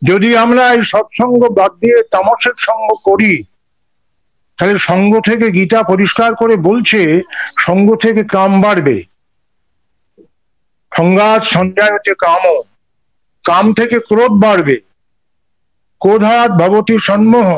যদি আমরা এই সৎসঙ্গ বাদ দিয়ে তামসিক সঙ্গ করি, তাহলে সঙ্গ থেকে গীতা পরিষ্কার করে বলছে সঙ্গ থেকে কাম বাড়বে। সঙ্গাৎ সঞ্জায়তে কাম, কাম থেকে ক্রোধ বাড়বে। ক্রোধাৎ ভবতি সন্মোহ,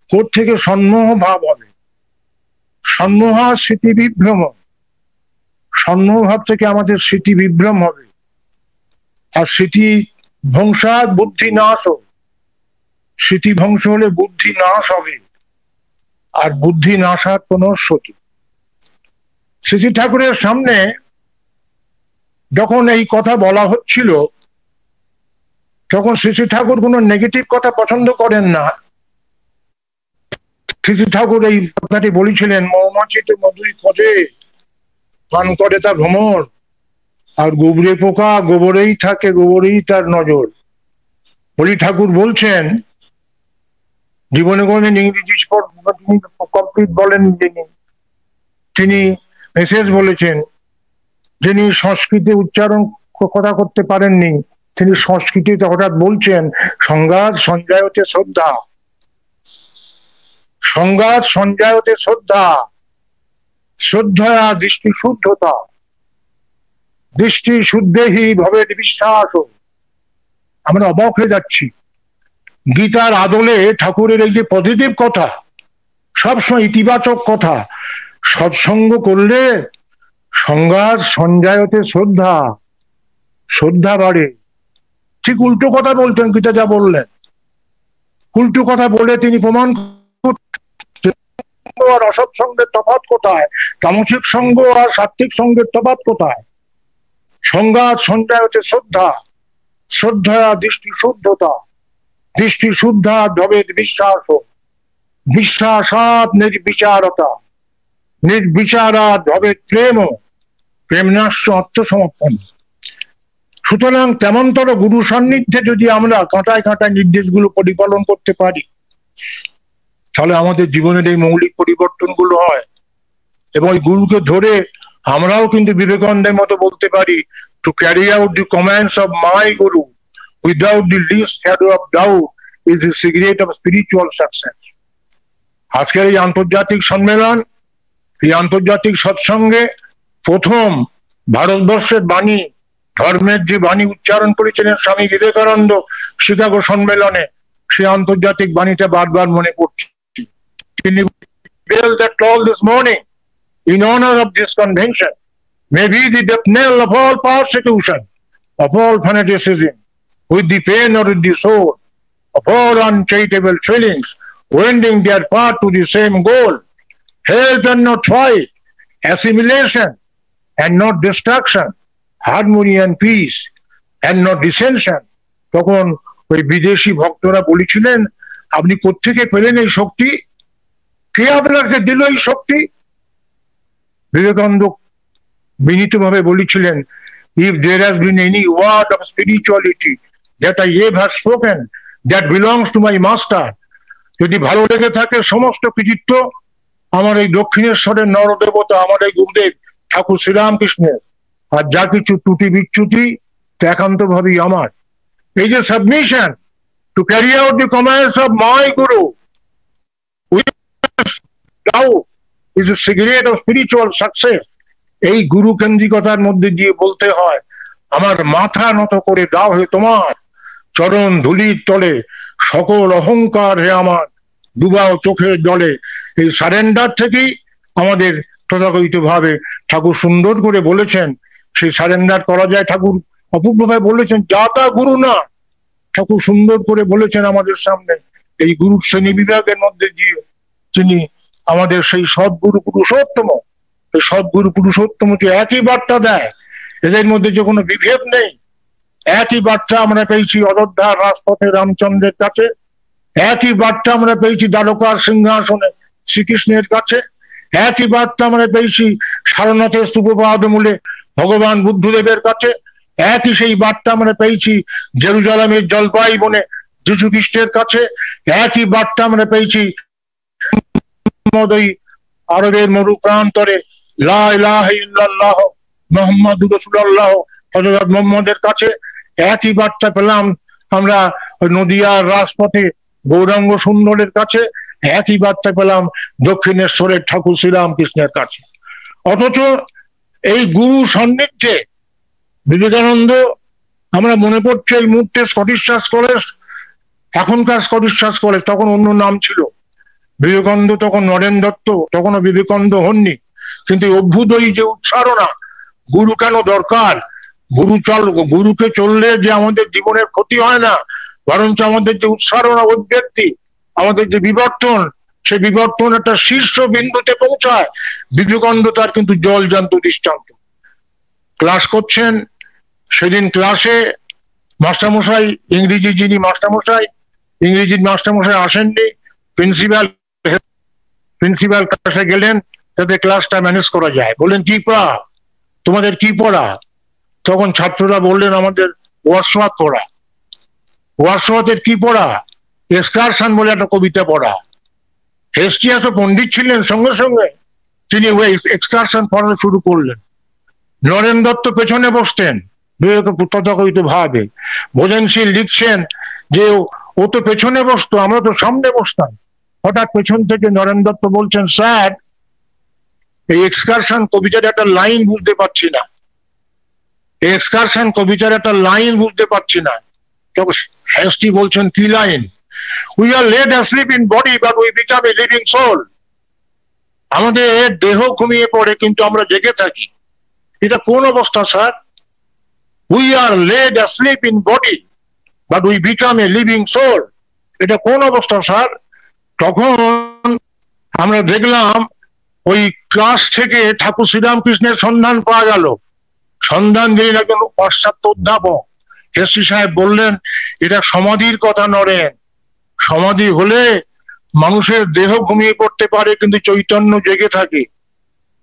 ক্রোধ থেকে সন্মোহ ভাব হবে। সন্মোহা স্মৃতি বিভ্রম, সন্মোহ ভাব থেকে আমাদের স্মৃতি বিভ্রম হবে। আর স্মৃতি ধ্বংসাৎ বুদ্ধি নাশ, স্মৃতি ধ্বংস হলে বুদ্ধি নাশ হবে। আর বুদ্ধি নাশাৎ পুনঃসতি। শ্রী ঠাকুরের সামনে যখন এই কথা বলা হচ্ছিল, তখন শ্রী ঠাকুর কোনো নেগেটিভ কথা পছন্দ করেন না। শ্রী ঠাকুর এই কথাটি বলেছিলেন, মৌমাছিতে মধুই খোঁজে, পান করে তা ভ্রমর, আর গোবরে পোকা গোবরেই থাকে, গোবরেই তার নজর। হরি ঠাকুর বলছেন, জীবনে কোনদিন ইংরেজি কমপ্লিট বলেন তিনি মেসেজ বলেছেন। যিনি সংস্কৃতে উচ্চারণ কথা করতে পারেননি, তিনি সংস্কৃতিতে হঠাৎ বলছেন সংঘাত সঞ্জায়তে শ্রদ্ধা, সংঘাত সঞ্জায়তে শ্রদ্ধা, শ্রদ্ধা দৃষ্টি শুদ্ধতা, দৃষ্টি শুদ্ধেহি ভবেদ বিশ্বাস। আমরা অবাক হয়ে যাচ্ছি। গীতার আদলে ঠাকুরের এই যে পজিটিভ কথা, সবসময় ইতিবাচক কথা, সৎসঙ্গ করলে সংঘাত সঞ্জায়তে শ্রদ্ধা, শ্রদ্ধা বাড়ে। ঠিক উল্টো কথা বলতেন গীতা যা বললেন। উল্টো কথা বলে তিনি প্রমাণ আর অসৎসঙ্গের তফাৎ কোথায়, তামসিক সঙ্গ আর সাত্ত্বিক সঙ্গের তফাৎ কোথায়। সংঘাত সঞ্জায়তে শ্রদ্ধা, শ্রদ্ধা দৃষ্টি শুদ্ধতা, দৃষ্টি শুদ্ধা ভবেদ বিশ্বাস, বিশ্বাসাৎ নির্বিচারতা, নির্বিচারাৎ ভবেদ প্রেম, প্রেমনাশ্য আত্মসমর্পণ। সুতরাং তেমনতর গুরু সান্নিধ্যে যদি আমরা কাঁটায় কাঁটায় নির্দেশগুলো পরিপালন করতে পারি, তাহলে আমাদের জীবনের এই মৌলিক পরিবর্তনগুলো হয়। এবং ওই গুরুকে ধরে আমরাও কিন্তু বিবেকানন্দের মতো বলতে পারি, to carry out the commands of my guru without the least shadow of doubt is the secret of spiritual success. আজকের এই আন্তর্জাতিক সম্মেলন, এই আন্তর্জাতিক সৎসঙ্গে প্রথম ভারতবর্ষের বাণী, ধর্মের যে বাণী উচ্চারণ করেছিলেন স্বামী বিবেকানন্দ শিকাগো সম্মেলনে, সেই আন্তর্জাতিক বাণীটা বারবার মনে করছি। তিনি that call this morning in honor of this convention may be the death knell of all persecution, of all fanaticism, with the pain or with the sword, of all uncharitable feelings, wending their path to the same goal, health and not fight, assimilation and not destruction, harmony and peace and not dissension. তখন ওই বিদেশি ভক্তরা বলেছিলেন, আপনি কোত্থেকে পেলেন এই শক্তি? কে আপনাকে দিল এই শক্তি? বিবেকানন্দ বিনীতভাবে বলেছিলেন, if there has been any word of spirituality that I have spoken that belongs to my master, যদি ভালো লেগে থাকে সমস্ত কৃতিত্ব আমার এই দক্ষিণেশ্বরের নরদেবতা, আমার এই গুরুদেব ঠাকুর শ্রীরামকৃষ্ণের, আর যা কিছু ত্রুটি বিচ্যুতি তা একান্তভাবেই আমার। এই যে submission two carry out the commands of my Guru is the secret of spiritual success, এই গুরু কেন্দ্রিকতার মধ্যে দিয়ে বলতে হয়, আমার মাথা নত করে দাও হে তোমার চরণ ধুলির তলে, সকল অহংকার হে আমার ডুবাও চোখের জলে। এই সারেন্ডার থেকেই আমাদের তথাকথিত ভাবে ঠাকুর সুন্দর করে বলেছেন, সেই সারেন্ডার করা যায়। ঠাকুর অপূর্বভাবে বলেছেন, যা তা গুরু না। ঠাকুর সুন্দর করে বলেছেন আমাদের সামনে, এই গুরু শ্রেণী বিভাগের মধ্যে দিয়ে তিনি আমাদের সেই সদ্গুরু পুরুষোত্তম, এই সদ্গুরু পুরুষোত্তম যে একই বার্তা দেয়, এদের মধ্যে যে কোনো বিভেদ নেই। একই বার্তা আমরা পেয়েছি অযোধ্যার রাজপথে রামচন্দ্রের কাছে, একই বার্তা আমরা পেয়েছি দ্বারকার সিংহাসনে শ্রীকৃষ্ণের কাছে, একই বার্তা আমরা পেয়েছি সারনাথের স্তূপপাদ মূলে ভগবান বুদ্ধদেবের কাছে, একই সেই বার্তা আমরা পেয়েছি জেরুজালেমের জলপাই বনে যীশু খ্রিস্টের কাছে, একই বার্তা আমরা পেয়েছি আরবের মরু প্রান্তরে লা ইলাহা ইল্লাল্লাহ মুহাম্মাদুর রাসূলুল্লাহ হযরত মুহাম্মদের কাছে, একই বার্তা পেলাম আমরা নদিয়ার রাজপথে গৌরাঙ্গ সুন্দরের কাছে, একই বার্তা পেলাম দক্ষিণেশ্বরের ঠাকুর শ্রীরামকৃষ্ণের কাছে। অথচ এই গুরু সান্নিধ্যে বিবেকানন্দ, আমরা মনে পড়ছে এই মুহূর্তে স্কটিশ চার্চ কলেজ, এখনকার স্কটিশ চার্চ কলেজ, তখন অন্য নাম ছিল। বিবেকানন্দ তখন নরেন দত্ত, তখনও বিবেকানন্দ হননি, কিন্তু অভ্যুদয়ী যে উচ্চারণা, গুরু কেন দরকার, গুরুকে চললে যে আমাদের জীবনের ক্ষতি হয় না, বরঞ্চ আমাদের যে উচ্চারণা, অভিব্যক্তি, আমাদের যে বিবর্তন, সেই বিবর্তন একটা শীর্ষ বিন্দুতে পৌঁছায়। বিবেকানন্দ তার কিন্তু জলজান্ত দৃষ্টান্ত। ক্লাস করছেন, সেদিন ক্লাসে মাস্টারমশাই, যিনি মাস্টারমশাই, ইংরেজির মাস্টারমশাই আসেননি, প্রিন্সিপাল ক্লাসে গেলেন যাতে ক্লাসটা ম্যানেজ করা যায়। বললেন কি পড়া, তোমাদের কি পড়া? তখন ছাত্ররা বললেন আমাদের ওয়ার্ডসওয়ার্থ পড়া। ওয়ার্ডসওয়ার্থের কি পড়া? এক্সকারশন বলে একটা কবিতা পড়া। হেস্টিয়াসও পণ্ডিত ছিলেন, সঙ্গে সঙ্গে তিনি ওই এক্সকারশন পড়া শুরু করলেন। নরেন দত্ত পেছনে বসতেন তথাকথিত ভাবে, ভোজনশীল লিখছেন যে ও তো পেছনে বসতো, আমরা তো সামনে বসতাম। হঠাৎ পেছন থেকে নরেন দত্ত বলছেন, স্যার এই এক্সকারশন কবিতার একটা লাইন বুঝতে পারছি না, এক্সকারশন কবিতার একটা লাইন বুঝতে পারছি না। তখন হেস্টি বলছেন, কি line? We are laid asleep in body but we become a living soul. আমাদের দেহ ঘুমিয়ে পড়ে কিন্তু আমরা জেগে থাকি। এটা কোন অবস্থা sir? We are laid asleep in body but we become a living soul. এটা কোন অবস্থা স্যার? তখন আমরা দেখলাম ওই ক্লাস থেকে ঠাকুর শ্রীরামকৃষ্ণের সন্ধান পাওয়া গেল। সন্ধান দিলেন একজন পাশ্চাত্য অধ্যাপক। হেস্টি সাহেব বললেন, এটা সমাধির কথা নরেন, সমাধি হলে মানুষের দেহ ঘুমিয়ে পড়তে পারে কিন্তু চৈতন্য জেগে থাকে।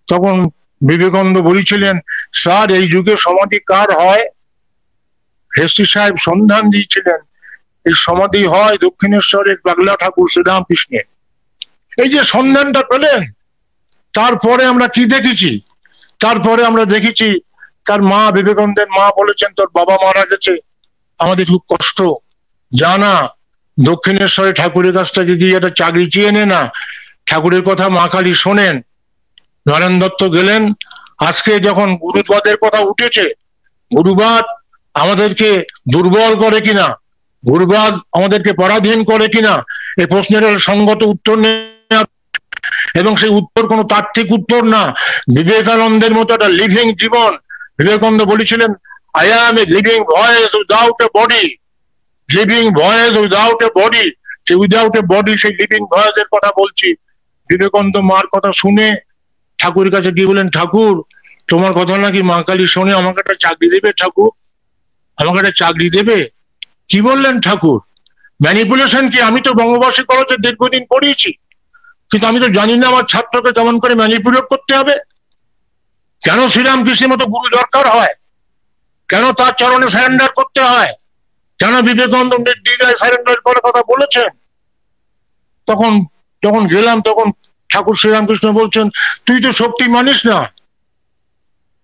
তখন বিবেকানন্দ বলেছিলেন, স্যার এই যুগে সমাধি কার হয়? হেস্টি সাহেব সন্ধান দিয়েছিলেন, এই সমাধি হয় দক্ষিণেশ্বরের পাগলা ঠাকুর শ্রীরামকৃষ্ণের। এই যে সন্ধানটা পেলেন, তারপরে আমরা কি দেখেছি? তারপরে আমরা দেখেছি তার মা, বিবেকানন্দের মা বলেছেন, তোর বাবা মারা গেছে, আমাদের খুব কষ্ট, জানা দক্ষিণেশ্বরে ঠাকুরের কাছ থেকে গিয়ে একটা চাকরি চেয়ে নে না, ঠাকুরের কথা মা খালি শোনেন। নরেন দত্ত গেলেন। আজকে যখন গুরুবাদের কথা উঠেছে, গুরুবাদ আমাদেরকে দুর্বল করে কিনা, গুরুবাদ আমাদেরকে পরাধীন করে কিনা, এই প্রশ্নের সঙ্গত উত্তর নেই, এবং সেই উত্তর কোনো তাত্ত্বিক উত্তর না, বিবেকানন্দের মতো একটা লিভিং জীবন। বিবেকানন্দ বলেছিলেন, I am a living voice without a body, living voice without a body. সেই উইদাউট এ বডি, সেই লিভিং ভয়েসের কথা বলছি। বিবেকানন্দ মার কথা শুনে ঠাকুরের কাছে গিয়ে বলেন, ঠাকুর তোমার কথা নাকি মা কালী শোনে, আমাকে একটা চাকরি দেবে ঠাকুর, আমাকে একটা চাকরি দেবে? কি বললেন ঠাকুর? ম্যানিপুলেশন কি? আমি তো বঙ্গবাসী কলেজে দীর্ঘদিন পড়িয়েছি, কিন্তু আমি তো জানি না আমার ছাত্রকে কেমন করে ম্যানিপুলেট করতে হবে। কেন শ্রীরামকৃষ্ণের মতো গুরু দরকার হয়? কেন তার চরণে সারেন্ডার করতে হয়? কেন বিবেকানন্দ নির্দ্বিধায় সারেন্ডার করার কথা বলেছেন? তখন যখন গেলাম, তখন ঠাকুর শ্রীরামকৃষ্ণ বলছেন, তুই তো শক্তি মানিস না,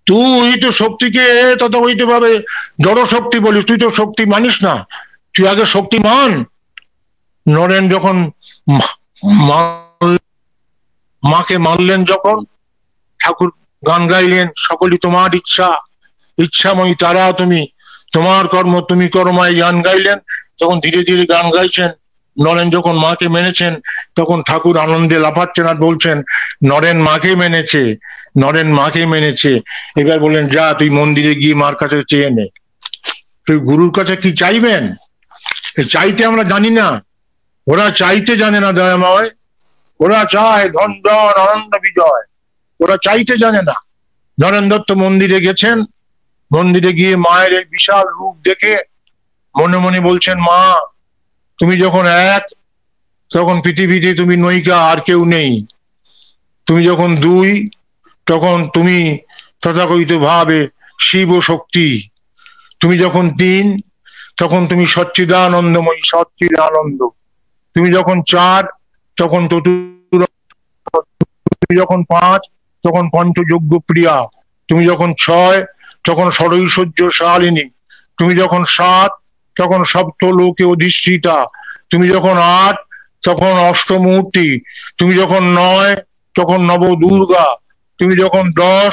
তুই তো শক্তিকে তথাকথিত ভাবে জড় শক্তি বলিস, তুই তো শক্তি মানিস না, তুই আগে শক্তি মান। নরেন যখন মাকে মানলেন, যখন ঠাকুর গান গাইলেন, সকলই তোমার ইচ্ছা, ইচ্ছাময়ী তারা তুমি, তোমার কর্ম তুমি কর্মায়, গান গাইলেন। তখন ধীরে ধীরে গান গাইছেন। নরেন যখন মাকে মেনেছেন, তখন ঠাকুর আনন্দে লাফাচ্ছেন আর বলছেন, নরেন মাকে মেনেছে, নরেন মাকে মেনেছে। এবার বললেন, যা তুই মন্দিরে গিয়ে মার কাছে চেয়ে নে। তুই গুরুর কাছে কি চাইবেন? চাইতে আমরা জানি না, ওরা চাইতে জানে না দয়াময়, ওরা চায় ধন জন আনন্দ বিজয়, ওরা চাইতে জানে না। নরেন দত্ত মন্দিরে গেছেন, মন্দিরে গিয়ে মায়ের এই বিশাল রূপ দেখে মনে মনে বলছেন, মা তুমি যখন এক, তখন পৃথিবীতে তুমি নৈকা, আর কেউ নেই। তুমি যখন দুই, তখন তুমি তথাকথিত ভাবে শিব শক্তি। তুমি যখন তিন, তখন তুমি সচ্চিদানন্দময়ী, সচ্চিদানন্দ। তুমি যখন চার, তখন চতুর। তুমি যখন পাঁচ, তখন পঞ্চযজ্ঞ প্রিয়া। তুমি যখন ছয়, তখন ষড়ৈশ্বর্য শালিনী। তুমি যখন 7 তখন সপ্ত লোকে অধিষ্ঠিতা, তুমি যখন 8 তখন অষ্টমূর্তি, তুমি যখন 9 তখন নব দুর্গা, তুমি যখন 10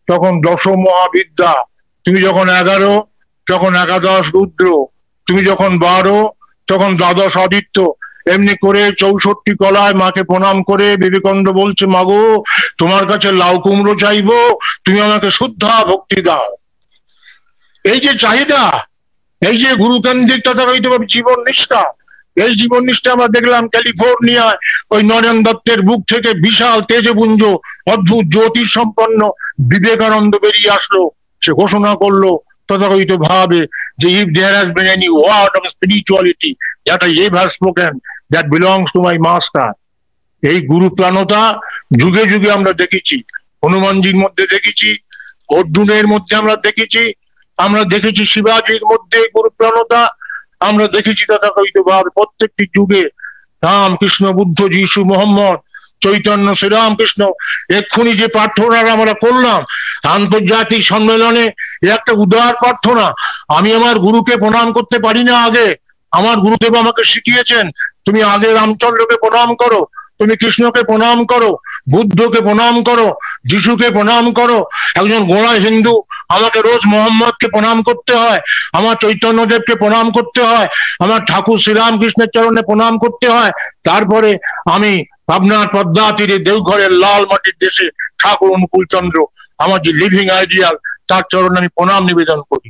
তখন দশ মহাবিদ্যা, তুমি যখন 11 তখন একাদশ রুদ্র, তুমি যখন 12 তখন দ্বাদশ আদিত্য। এমনি করে 64 কলায় মাকে প্রণাম করে বিবেকানন্দ বলছে, মাগো তোমার কাছে লাউ কুমড়ো চাইবো, তুমি আমাকে শুদ্ধা ভক্তি দাও। এই যে চাহিদা, এই যে গুরুকেন্দ্রিক তথাকথিত জীবন নিষ্ঠা, এই জীবন নিষ্ঠা আমরা দেখলাম ক্যালিফোর্নিয়ায় ওই নরেন দত্তের বুক থেকে বিশাল তেজপুঞ্জ অদ্ভুত জ্যোতির সম্পন্ন বিবেকানন্দ বেরিয়ে আসলো, সে ঘোষণা করলো তথাকথিত ভাবে যে if there has been any word of spirituality that I ever spoken that belongs to my master। এই গুরু প্রাণতা যুগে যুগে আমরা দেখেছি, হনুমানজির মধ্যে দেখেছি, অর্জুনের মধ্যে আমরা দেখেছি শিবাজির মধ্যে গুরু প্রাণতা আমরা দেখেছি তথাকথিত ভাবে প্রত্যেকটি যুগে। রাম কৃষ্ণ বুদ্ধ যিশু মোহাম্মদ চৈতন্য শ্রীরামকৃষ্ণ, এক্ষুনি যে প্রার্থনা আমরা করলাম আন্তর্জাতিক সম্মেলনে, একটা উদার প্রার্থনা। আমি আমার গুরুকে প্রণাম করতে পারি না আগে, আমার গুরুদেব আমাকে শিখিয়েছেন তুমি আগে রামচন্দ্রকে প্রণাম করো, তুমি কৃষ্ণকে প্রণাম করো, বুদ্ধকে প্রণাম করো, যিশুকে প্রণাম করো। একজন গোড়া হিন্দু আমাকে রোজ মোহাম্মদকে প্রণাম করতে হয়, আমার চৈতন্যদেবকে প্রণাম করতে হয়, আমার ঠাকুর শ্রীরামকৃষ্ণের চরণে প্রণাম করতে হয়। তারপরে আমি পাবনার পদ্মা তীরে দেওঘরের লাল মাটির দেশে ঠাকুর অনুকূল চন্দ্র আমার যে লিভিং আইডিয়াল তার চরণে আমি প্রণাম নিবেদন করি।